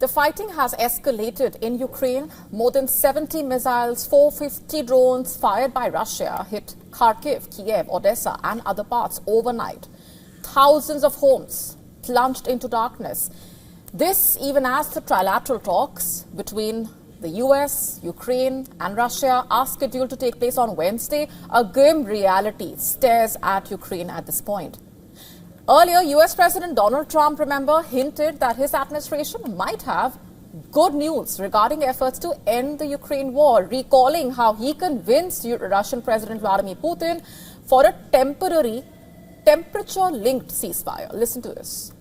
The fighting has escalated in Ukraine. More than 70 missiles, 450 drones fired by Russia hit Kharkiv, Kyiv, Odessa and other parts overnight. Thousands of homes plunged into darkness. This even as the trilateral talks between the US, Ukraine and Russia are scheduled to take place on Wednesday. A grim reality stares at Ukraine at this point. Earlier, US President Donald Trump, remember, hinted that his administration might have good news regarding efforts to end the Ukraine war, recalling how he convinced Russian President Vladimir Putin for a temporary temperature-linked ceasefire. Listen to this.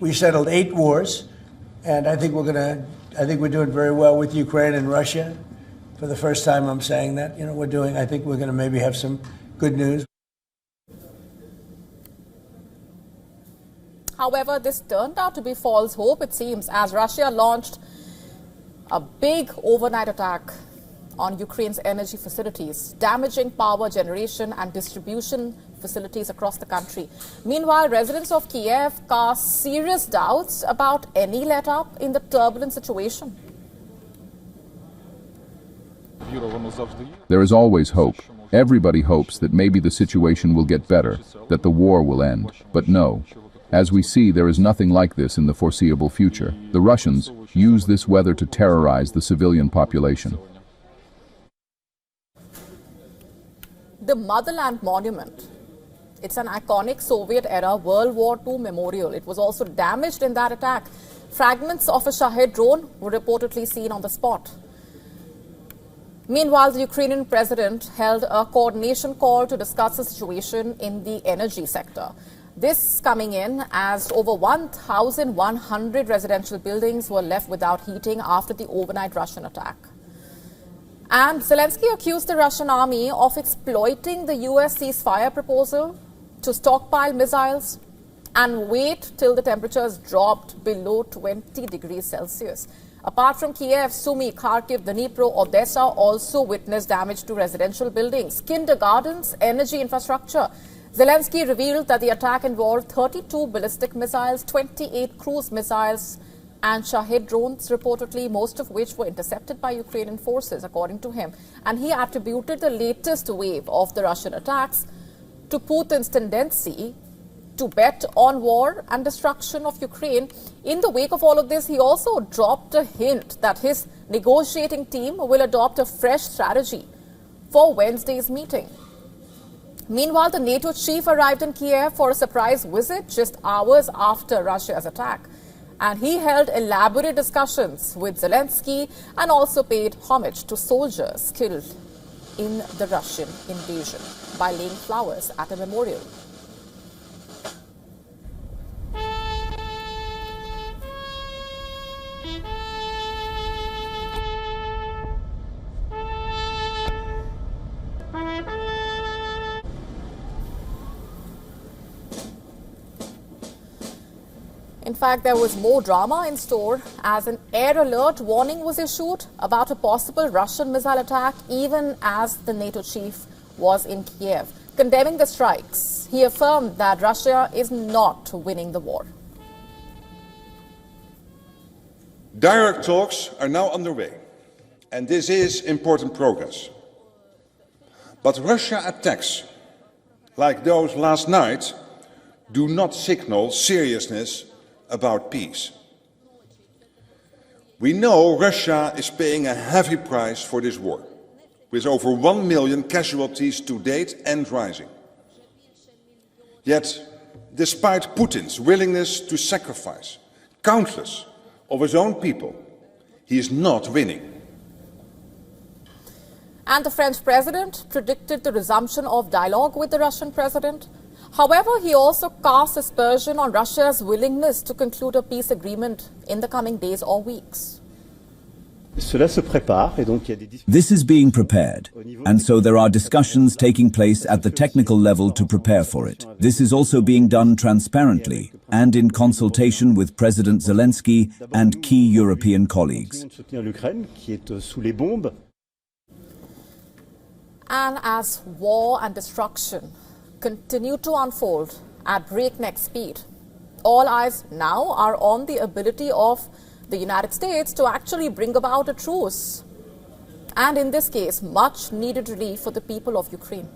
We settled 8 wars, and I think we're doing very well with Ukraine and Russia. For the first time, I'm saying that. I think we're going to maybe have some good news. However, this turned out to be false hope, it seems, as Russia launched a big overnight attack on Ukraine's energy facilities, damaging power generation and distribution facilities across the country. Meanwhile, residents of Kyiv cast serious doubts about any let-up in the turbulent situation. There is always hope. Everybody hopes that maybe the situation will get better, that the war will end. But no. As we see, there is nothing like this in the foreseeable future. The Russians use this weather to terrorize the civilian population. The Motherland Monument. It's an iconic Soviet-era World War II memorial. It was also damaged in that attack. Fragments of a Shahed drone were reportedly seen on the spot. Meanwhile, the Ukrainian president held a coordination call to discuss the situation in the energy sector. This coming in as over 1,100 residential buildings were left without heating after the overnight Russian attack. And Zelenskyy accused the Russian army of exploiting the US ceasefire proposal to stockpile missiles and wait till the temperatures dropped below 20 degrees Celsius. Apart from Kyiv, Sumy, Kharkiv, Dnipro, Odessa also witnessed damage to residential buildings, kindergartens, energy infrastructure. Zelenskyy revealed that the attack involved 32 ballistic missiles, 28 cruise missiles and Shahed drones, reportedly, most of which were intercepted by Ukrainian forces, according to him. And he attributed the latest wave of the Russian attacks to Putin's tendency to bet on war and destruction of Ukraine. In the wake of all of this, he also dropped a hint that his negotiating team will adopt a fresh strategy for Wednesday's meeting. Meanwhile, the NATO chief arrived in Kyiv for a surprise visit just hours after Russia's attack. And he held elaborate discussions with Zelenskyy and also paid homage to soldiers killed in the Russian invasion by laying flowers at a memorial. In fact, there was more drama in store as an air alert warning was issued about a possible Russian missile attack even as the NATO chief was in Kyiv. Condemning the strikes, he affirmed that Russia is not winning the war. Direct talks are now underway, and this is important progress. But Russia attacks, like those last night, do not signal seriousness about peace. We know Russia is paying a heavy price for this war, with over 1 million casualties to date and rising. Yet, despite Putin's willingness to sacrifice countless of his own people, he is not winning. And the French president predicted the resumption of dialogue with the Russian president. However, he also cast aspersion on Russia's willingness to conclude a peace agreement in the coming days or weeks. This is being prepared, and so there are discussions taking place at the technical level to prepare for it. This is also being done transparently and in consultation with President Zelenskyy and key European colleagues. And as war and destruction continue to unfold at breakneck speed, all eyes now are on the ability of the United States to actually bring about a truce. And in this case, much needed relief for the people of Ukraine.